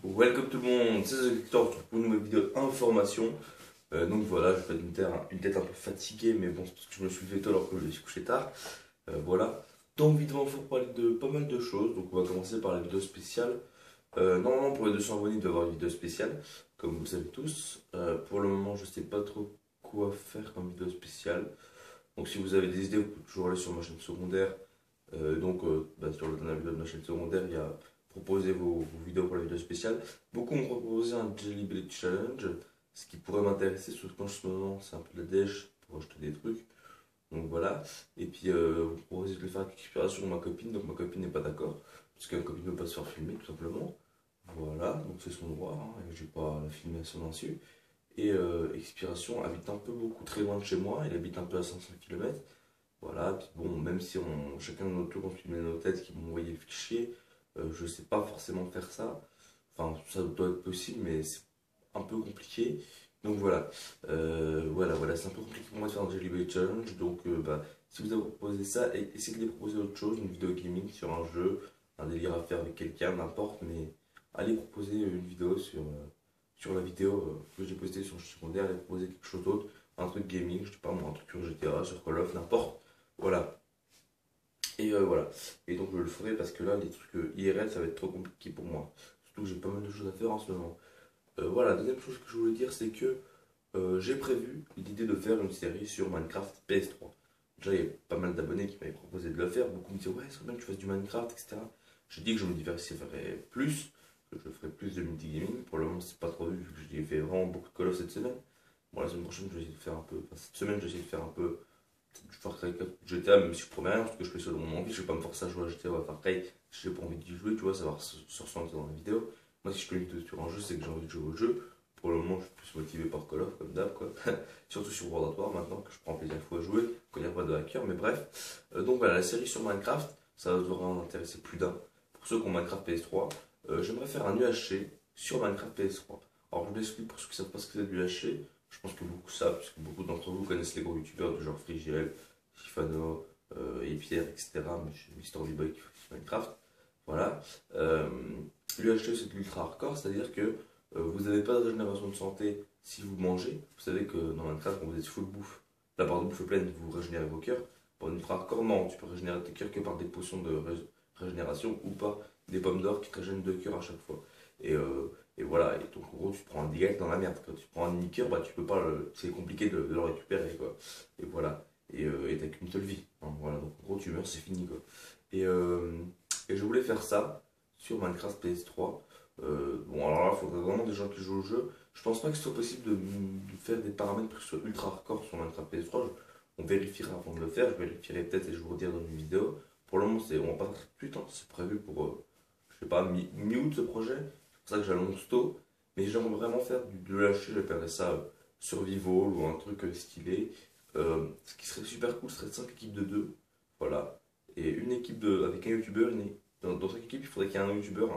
Welcome tout le monde, c'est The Victor pour une nouvelle vidéo information. Donc voilà, je fais une tête un peu fatiguée, mais bon, c'est parce que je me suis levé tôt alors que je me suis couché tard. Voilà. Donc vite, il faut parler de pas mal de choses. Donc on va commencer par la vidéo spéciale. Normalement, pour les 200 abonnés, il doit y avoir une vidéo spéciale, comme vous le savez tous. Pour le moment, je sais pas trop quoi faire comme vidéo spéciale. Donc si vous avez des idées, vous pouvez toujours aller sur ma chaîne secondaire. Sur la dernière vidéo de ma chaîne secondaire, il y a proposé vos vidéos pour la vidéo spéciale. Beaucoup m'ont proposé un Jelly Belly Challenge, ce qui pourrait m'intéresser, surtout qu'en ce moment, c'est un peu la dèche pour acheter des trucs. Donc voilà. Et puis, vous proposez de le faire avec expiration de ma copine, donc ma copine n'est pas d'accord, parce que ma copine ne veut pas se faire filmer, tout simplement. Voilà, donc c'est son droit, hein, et j'ai pas la filmer à son insu. Et Expiration habite un peu beaucoup très loin de chez moi, il habite un peu à 500 km. Voilà, puis bon, même si chacun de notre tour, on filmait nos têtes qui vont envoyer le fichier, je sais pas forcément faire ça. Enfin, ça doit être possible, mais c'est un peu compliqué. Donc voilà, voilà, c'est un peu compliqué pour moi de faire un Jelly Belly Challenge. Donc, si vous avez proposé ça, essayez de les proposer autre chose, une vidéo gaming sur un jeu, un délire à faire avec quelqu'un, n'importe, mais allez proposer une vidéo sur la vidéo que j'ai postée sur le secondaire, allez proposer quelque chose d'autre, un truc gaming, je sais pas moi, un truc sur GTA, sur Call of, n'importe. Voilà. Voilà. Et donc je le ferai parce que là, les trucs IRL, ça va être trop compliqué pour moi. Surtout que j'ai pas mal de choses à faire en ce moment. Voilà, deuxième chose que je voulais dire, c'est que j'ai prévu l'idée de faire une série sur Minecraft PS3. Déjà, il y a pas mal d'abonnés qui m'avaient proposé de le faire. Beaucoup me disaient, ouais, c'est bien que tu fasses du Minecraft, etc. J'ai dit que je me diversifierais plus, que je ferais plus de multigaming. Pour le moment, c'est pas trop vu, vu que j'ai fait vraiment beaucoup de Call of cette semaine. Bon, la semaine prochaine, je vais essayer de faire un peu. Enfin, cette semaine, je vais essayer de faire un peu Far Cry 4 GTA, même si je promets rien, parce que je fais ça de mon envie, je vais pas me forcer à jouer à GTA ou à Far Cry, si j'ai pas envie d'y jouer, tu vois, ça va se ressentir dans la vidéo. Moi, si je fais une vidéo sur un jeu, c'est que j'ai envie de jouer au jeu. Pour le moment, je suis plus motivé par Call of, comme d'hab, quoi. Surtout sur World of War, maintenant que je prends plaisir à jouer, quand il n'y a pas de hacker, mais bref. Donc voilà, la série sur Minecraft, ça devrait en intéresser plus d'un. Pour ceux qui ont Minecraft PS3, j'aimerais faire un UHC sur Minecraft PS3. Alors, je vous l'explique pour ceux qui ne savent pas ce que c'est de l'UHC. Je pense que beaucoup savent, parce que beaucoup d'entre vous connaissent les gros youtubeurs du genre FreeGL, Sifano et Pierre, etc. Mais je suis Mister V-Boy qui fait Minecraft. Voilà. Euh, L'UHC, c'est de l'ultra hardcore, c'est-à-dire que vous n'avez pas de régénération de santé si vous mangez. Vous savez que dans Minecraft, quand vous êtes full bouffe, la barre de bouffe est pleine, vous régénérez vos cœurs. Pour une ultra hardcore, non, tu peux régénérer tes cœurs que par des potions de régénération ou par des pommes d'or qui te régènent 2 cœurs à chaque fois. Et voilà, et donc en gros, tu te prends un dégât dans la merde. Quand tu prends un demi-cœur, bah, tu peux pas c'est compliqué de le récupérer, quoi. Et voilà. Et t'as qu'une seule vie, hein. Voilà, donc en gros, tu meurs, c'est fini, quoi. Et, euh, et je voulais faire ça sur Minecraft PS3. Bon, alors là, il faudrait vraiment des gens qui jouent au jeu. Je pense pas que ce soit possible de faire des paramètres qui soient ultra hardcore sur Minecraft PS3. On vérifiera avant de le faire. Je vérifierai peut-être et je vous redirai dans une vidéo. Pour le moment, on va pas faire tout de suite, hein. C'est prévu pour, je sais pas, mi-août ce projet. C'est pour ça que j'annonce tôt. Mais j'aimerais vraiment faire de lâcher, j'appellerais ça survival ou un truc stylé. Ce qui serait super cool, ce serait 5 équipes de 2. Voilà. Et une équipe avec un youtubeur. Dans chaque équipe, il faudrait qu'il y ait un youtubeur,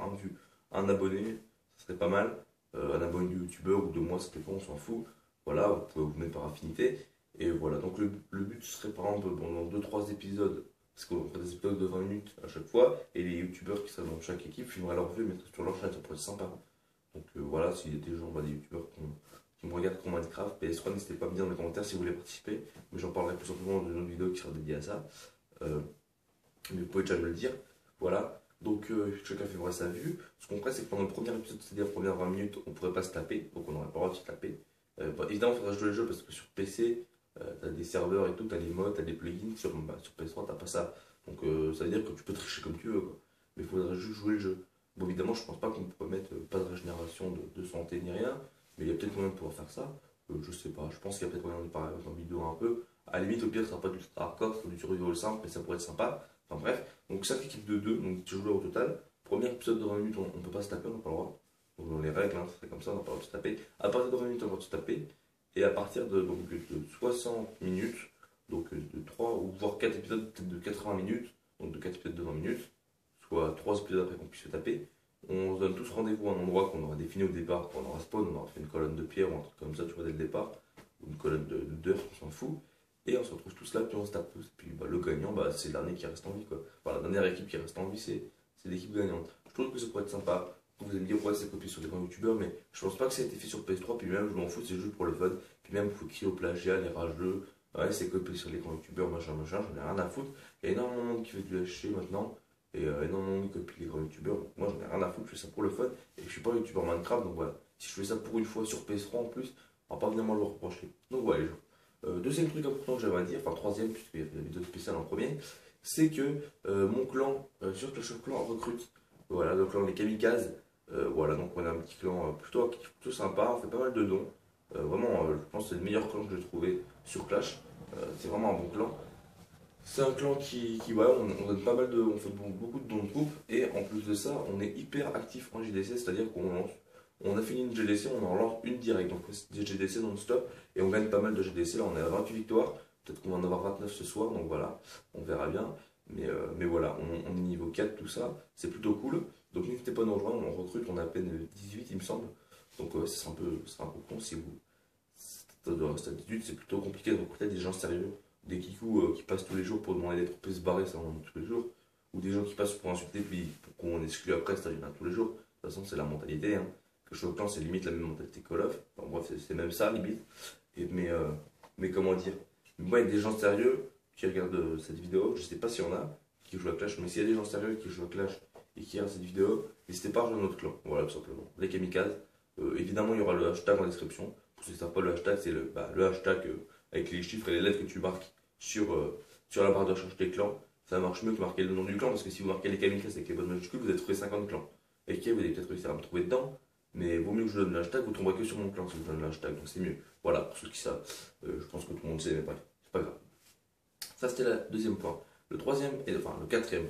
un abonné. Ça serait pas mal. Un abonné de youtubeur ou de moi, ça dépend, on s'en fout. Voilà, vous pouvez vous mettre par affinité. Et voilà, donc le but serait par exemple, dans deux trois épisodes, parce qu'on ferait des épisodes de 20 minutes à chaque fois, et les youtubeurs qui seraient dans chaque équipe filmeraient leur vue et mettraient sur leur chaîne, ça pourrait être sympa. Donc voilà, s'il y a des gens, des youtubeurs qui me regardent pour Minecraft, PS3, n'hésitez pas à me dire dans les commentaires si vous voulez participer. Mais j'en parlerai plus simplement dans une autre vidéo qui sera dédiée à ça. Euh, mais vous pouvez déjà me le dire. Voilà. Donc chacun fait sa vue. Ce qu'on ferait, c'est que pendant le premier épisode, c'est-à-dire les premières 20 minutes, on ne pourrait pas se taper. Donc on n'aurait pas le droit de se taper. Évidemment, il faudra jouer le jeu parce que sur PC, t'as des serveurs et tout, t'as des mods, t'as des plugins. Sur PS3, t'as pas ça. Donc ça veut dire que tu peux tricher comme tu veux, quoi. Mais il faudra juste jouer le jeu. Bon, évidemment, je pense pas qu'on peut mettre pas de régénération de santé ni rien. Mais il y a peut-être moyen de pouvoir faire ça. Je sais pas. Je pense qu'il y a peut-être moyen de parler dans la vidéo un peu. À la limite, au pire, ça sera pas du hardcore, ça sera du survival simple, mais ça pourrait être sympa. Enfin bref, donc 5 équipes de 2, donc 10 joueurs au total. Premier épisode de 20 minutes, on ne peut pas se taper, on n'a pas le droit. Donc dans les règles, hein, c'est comme ça, on n'a pas le droit de se taper. À partir de 20 minutes, on va se taper. Et à partir de 60 minutes, donc de 3 ou voire 4 épisodes peut-être de 80 minutes, donc de 4 épisodes de 20 minutes, soit 3 épisodes après qu'on puisse se taper, on se donne tous rendez-vous à un endroit qu'on aura défini au départ, qu'on aura spawn, on aura fait une colonne de pierre ou un truc comme ça, tu vois, dès le départ, ou une colonne d'œufs, on s'en fout. Et on se retrouve tous là, puis on se tape tous. Et puis le gagnant, c'est le dernier qui reste en vie, quoi. Enfin, la dernière équipe qui reste en vie, c'est l'équipe gagnante. Je trouve que ça pourrait être sympa. Vous allez me dire, ouais, c'est copié sur des grands youtubeurs, mais je pense pas que ça a été fait sur PS3, puis même, je m'en fous, c'est juste pour le fun. Puis même, faut crier au plagiat, les rageux, ouais, c'est copié sur les grands youtubeurs, machin, machin, j'en ai rien à foutre. Il y a énormément de monde qui fait du lâcher maintenant, et énormément de monde qui copie les grands youtubeurs. Donc moi, j'en ai rien à foutre, je fais ça pour le fun, et je suis pas un youtubeur Minecraft, donc voilà. Si je fais ça pour une fois sur PS3 en plus, on va pas venir me le reprocher. Donc voilà, les gens. Deuxième truc important que j'avais à dire, enfin troisième, puisqu'il y avait la vidéo spéciale en premier, c'est que mon clan sur Clash of Clans recrute. Voilà, le clan les Kamikazes. Voilà, donc on a un petit clan plutôt sympa, on fait pas mal de dons. Vraiment, je pense que c'est le meilleur clan que j'ai trouvé sur Clash. C'est vraiment un bon clan. C'est un clan voilà, on donne pas mal de, on fait beaucoup de dons de troupes et en plus de ça, on est hyper actif en JDC, c'est-à-dire on a fini une GDC, on en lance une directe, donc c'est des GDC non-stop et on gagne pas mal de GDC. Là, on est à 28 victoires, peut-être qu'on va en avoir 29 ce soir, donc voilà, on verra bien. Mais voilà, on est niveau 4, tout ça, c'est plutôt cool. Donc n'hésitez pas à nous rejoindre, on recrute, on a à peine 18 il me semble. Donc ouais, c'est un peu con si vous. Stade 18, c'est plutôt compliqué de recruter des gens sérieux. Des kikous qui passent tous les jours pour demander d'être se barrer, ça on en a tous les jours. Ou des gens qui passent pour insulter, puis pour qu'on exclue après, ça il y en a tous les jours. De toute façon, c'est la mentalité. Hein. Que je plan, c'est limite la même mentalité que Call of. Enfin, bref, c'est même ça, limite. Mais comment dire. Moi, il y a des gens sérieux qui regardent cette vidéo, je sais pas s'il y en a qui jouent à Clash, mais s'il y a des gens sérieux qui jouent à Clash et qui regardent cette vidéo, n'hésitez pas à rejoindre notre clan. Voilà, tout simplement. Les Kamikazes. Évidemment, il y aura le hashtag en description. Pour ceux qui ne savent pas, le hashtag, c'est le hashtag avec les chiffres et les lettres que tu marques sur la barre de recherche des clans. Ça marche mieux que marquer le nom du clan, parce que si vous marquez les Kamikazes avec les bonnes majuscules, vous avez trouvé 50 clans. Et qui vous allez peut-être réussir à me trouver dedans, mais vaut mieux que je donne le hashtag, vous tomberez que sur mon clan si je donne le hashtag, donc c'est mieux. Voilà, pour ceux qui savent, je pense que tout le monde sait, mais bref, c'est pas grave. Ça, c'était le deuxième point. Le troisième, enfin le quatrième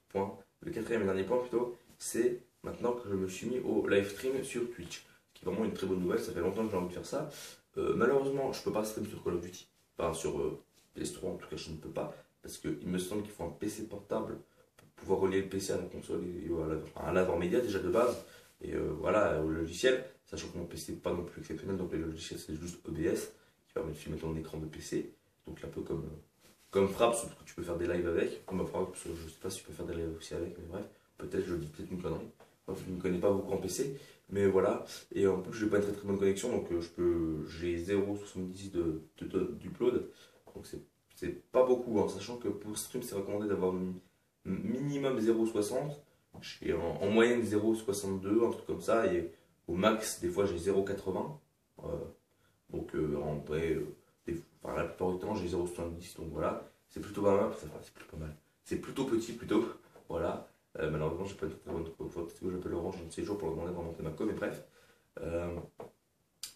point, le quatrième et dernier point plutôt, c'est maintenant que je me suis mis au live stream sur Twitch. Ce qui est vraiment une très bonne nouvelle, ça fait longtemps que j'ai envie de faire ça. Malheureusement, je peux pas stream sur Call of Duty. Enfin, sur PS3, en tout cas, je ne peux pas. Parce qu'il me semble qu'il faut un PC portable pour pouvoir relier le PC à la console et voilà, enfin, un laveur média déjà de base. Et voilà, au logiciel, sachant que mon PC n'est pas non plus exceptionnel, donc le logiciel c'est juste OBS qui permet de filmer ton écran de PC. Donc un peu comme Fraps, sauf que tu peux faire des lives avec. Comme Fraps, je sais pas si tu peux faire des lives aussi avec, mais bref, peut-être, je dis peut-être une connerie. Bref, je ne connais pas beaucoup en PC, mais voilà. Et en plus, je n'ai pas une très très bonne connexion, donc j'ai 0,70 d'upload. Donc c'est pas beaucoup, hein, sachant que pour stream, c'est recommandé d'avoir minimum 0,60. J'ai en moyenne 0,62, un truc comme ça, et au max, des fois, j'ai 0,80. Donc en vrai, enfin, la plupart du temps, j'ai 0,70, donc voilà. C'est plutôt pas mal, enfin, c'est plutôt pas mal. C'est plutôt petit, plutôt, voilà. Malheureusement, j'ai pas une très bonne fois. Peut-être que j'appelle Orange dans ces jours pour leur demander de remonter ma com, mais bref.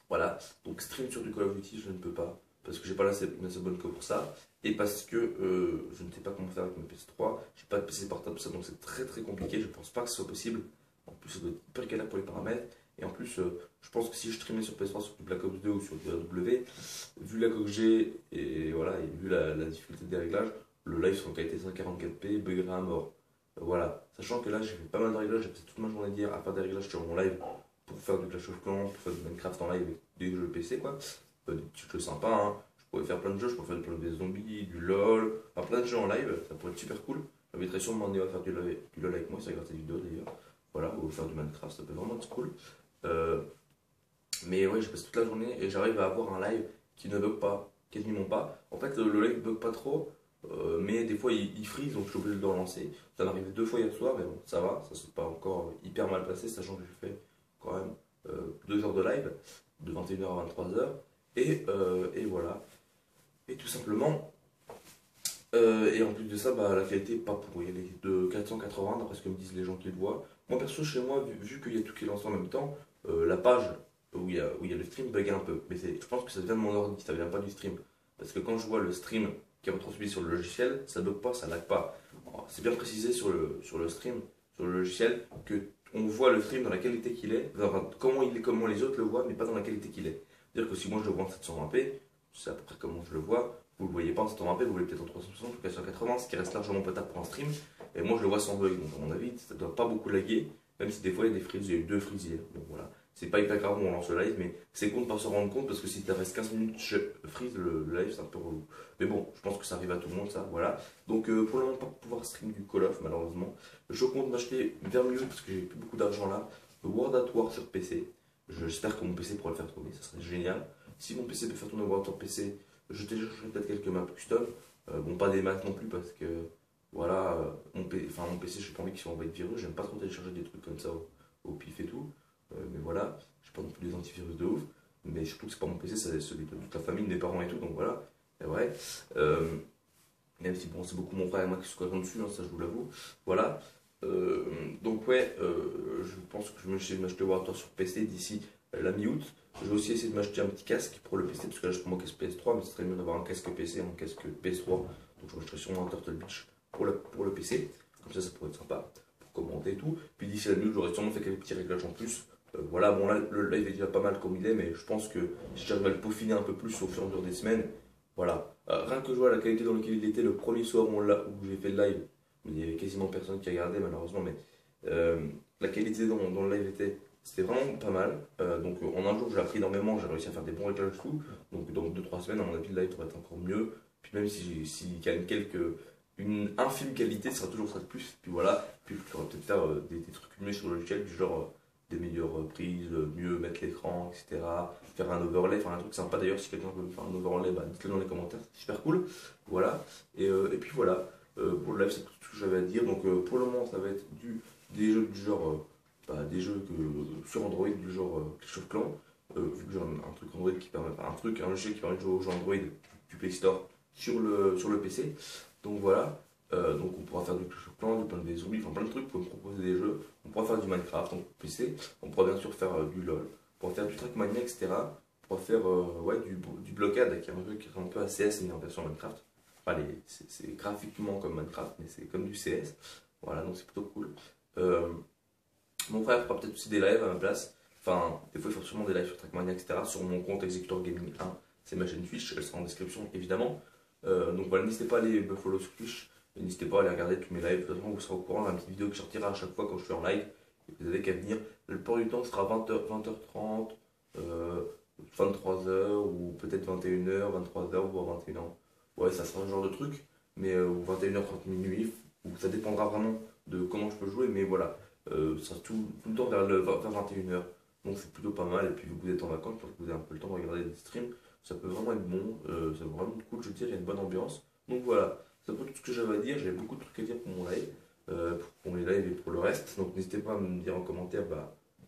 Voilà, donc stream sur du Call of Duty, je ne peux pas. Parce que j'ai pas la assez bonne co pour ça. Et parce que je ne sais pas comment faire avec ma PS3. J'ai pas de PC portable, tout ça, donc c'est très très compliqué. Je pense pas que ce soit possible. En plus, ça doit être hyper galère pour les paramètres. Et en plus, je pense que si je streamais sur PS3 sur du Black Ops 2 ou sur du AW, vu la co que j'ai et voilà, et vu la difficulté des réglages, le live sur qualité 144p buggerait à mort. Voilà, sachant que là j'ai fait pas mal de réglages, j'ai passé toute ma journée d'hier à faire des réglages sur mon live pour faire du Clash of Clans, pour faire du Minecraft en live avec des jeux PC quoi. Des petits jeux sympas, hein. Je pourrais faire plein de jeux, je pourrais faire plein de zombies, du LOL, enfin plein de jeux en live, ça pourrait être super cool. J'inviterai sûrement Néo à faire du LOL avec moi, ça regarde cette vidéo d'ailleurs. Voilà, ou faire du Minecraft, ça peut vraiment être cool. Mais ouais, je passe toute la journée et j'arrive à avoir un live qui ne bug pas, quasiment pas. En fait, le live bug pas trop, mais des fois il freeze, donc je suis obligé de le relancer. Ça m'est arrivé 2 fois hier soir, mais bon, ça va, ça s'est pas encore hyper mal passé, sachant que j'ai fait quand même 2 heures de live, de 21h à 23h. Et voilà. Et tout simplement. Et en plus de ça, bah, la qualité est pas pourrie. Elle est de 480, d'après ce que me disent les gens qui le voient. Moi, perso, chez moi, vu qu'il y a tout qui est lancé en même temps, la page où il y a le stream bug un peu. Mais je pense que ça vient de mon ordi, ça vient pas du stream. Parce que quand je vois le stream qui est retransmis sur le logiciel, ça bug pas, ça lag pas. C'est bien précisé sur le stream, sur le logiciel, que on voit le stream dans la qualité qu'il est, enfin, comment il est, comment les autres le voient, mais pas dans la qualité qu'il est. C'est-à-dire que si moi je le vois en 720p, c'est à peu près comment je le vois. Vous le voyez pas en 720p, vous le voyez peut-être en 360 ou 480, ce qui reste largement potable pour un stream. Et moi je le vois sans bug, donc à mon avis ça doit pas beaucoup laguer, même si des fois il y a des freezes, il y a eu 2 freezes hier. Donc voilà, c'est pas hyper grave où on lance le live, mais c'est con de pas se rendre compte parce que si tu restes 15 minutes je freeze le live, c'est un peu relou. Mais bon, je pense que ça arrive à tout le monde ça, voilà. Donc pour le moment pas pouvoir stream du Call of malheureusement. Je compte m'acheter vers mieux parce que j'ai plus beaucoup d'argent là. World at War sur PC. J'espère que mon PC pourra le faire tourner, ça serait génial. Si mon PC peut faire tourner World at War PC, je téléchargerai peut-être quelques maps custom. Bon, pas des maps non plus parce que voilà, mon PC, j'ai pas envie qu'il soit envoyé de virus. J'aime pas trop télécharger des trucs comme ça au pif et tout. Mais voilà, j'ai pas non plus des antivirus de ouf. Mais surtout que c'est pas mon PC, c'est celui de toute la famille, mes parents et tout, donc voilà. Et ouais. Même si bon, c'est beaucoup mon frère et moi qui se squattons dessus, hein, ça je vous l'avoue. Voilà. Donc ouais, je pense que je vais m'acheter War sur PC d'ici la mi-août. Je vais aussi essayer de m'acheter un petit casque pour le PC, parce que là je prends mon casque PS3, mais ce serait mieux d'avoir un casque PC et un casque PS3. Donc je m'achèterai sûrement un Turtle Beach pour le PC. Comme ça pourrait être sympa pour commenter et tout. Puis d'ici la mi-août, j'aurais sûrement fait quelques petits réglages en plus. Voilà, bon là le live est déjà pas mal comme il est, mais je pense que si j'arrive à le peaufiner un peu plus au fur et à mesure des semaines, voilà. Rien que je vois la qualité dans laquelle il était le premier soir où j'ai fait le live, il y avait quasiment personne qui regardait malheureusement, mais la qualité dans le live c'était vraiment pas mal. Donc en un jour j'ai appris énormément, j'ai réussi à faire des bons réglages et tout. Donc dans 2-3 semaines, à mon avis, le live devrait être encore mieux. Puis même s'il y a une infime qualité, ce sera toujours ça de plus. Puis voilà, puis je pourrais peut-être faire des trucs mieux sur le logiciel, du genre des meilleures prises, mieux mettre l'écran, etc. Faire un overlay, enfin un truc sympa d'ailleurs, si quelqu'un veut faire un overlay, bah, dites-le dans les commentaires, c'est super cool. Voilà, et puis voilà, pour le live c'est tout ce que j'avais à dire. Donc pour le moment ça va être des jeux du genre, des jeux sur Android du genre Clash of Clans, vu que j'ai un truc Android qui permet, un logiciel qui permet de jouer aux jeux Android du Play Store sur le PC. Donc voilà. Donc on pourra faire du Clash of Clans, du plein de zombies, enfin plein de trucs, vous pouvez me proposer des jeux. On pourra faire du Minecraft en PC, on pourra bien sûr faire du LoL, on pourra faire du Trackmania, etc. On pourra faire ouais, du Blockade, qui est un jeu qui est un peu à CS mais en version Minecraft. Enfin, c'est graphiquement comme Minecraft, mais c'est comme du CS. Voilà, donc c'est plutôt cool. Mon frère fera peut-être aussi des lives à ma place. Enfin, des fois il faut sûrement des lives sur Trackmania, etc. Sur mon compte Executor Gaming 1, c'est ma chaîne Twitch, elle sera en description évidemment. Donc voilà, n'hésitez pas à aller me follow sur Twitch. N'hésitez pas à aller regarder tous mes lives, de toute façon vous serez au courant d'une petite vidéo qui sortira à chaque fois quand je suis en live. Et vous avez qu'à venir. Le plupart du temps ce sera 20h30, 23h ou peut-être 21h, 23h voire 21h. Ouais, ça sera ce genre de truc, mais 21h30 minuit, ça dépendra vraiment de comment je peux jouer, mais voilà, ça sera tout le temps vers 21h. Donc c'est plutôt pas mal, et puis vu que vous êtes en vacances, je pense que vous avez un peu le temps de regarder des streams, ça peut vraiment être bon, c'est vraiment cool, je veux dire, il y a une bonne ambiance. Donc voilà. C'est un peu tout ce que j'avais à dire, j'avais beaucoup de trucs à dire pour mon live, pour mes lives et pour le reste. Donc n'hésitez pas à me dire en commentaire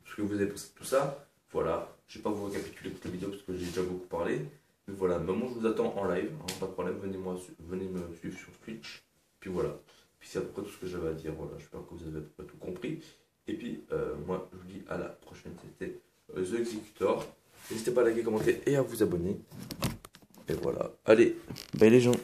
ce que vous avez pensé de tout ça. Voilà, je ne vais pas vous récapituler toute la vidéo parce que j'ai déjà beaucoup parlé. Mais voilà, maman je vous attends en live, hein, pas de problème, venez me suivre sur Twitch. Puis voilà, puis c'est à peu près tout ce que j'avais à dire, voilà, j'espère que vous avez à peu près tout compris. Et puis moi je vous dis à la prochaine, c'était The Executor. N'hésitez pas à liker, commenter et à vous abonner. Et voilà, allez, bye les gens.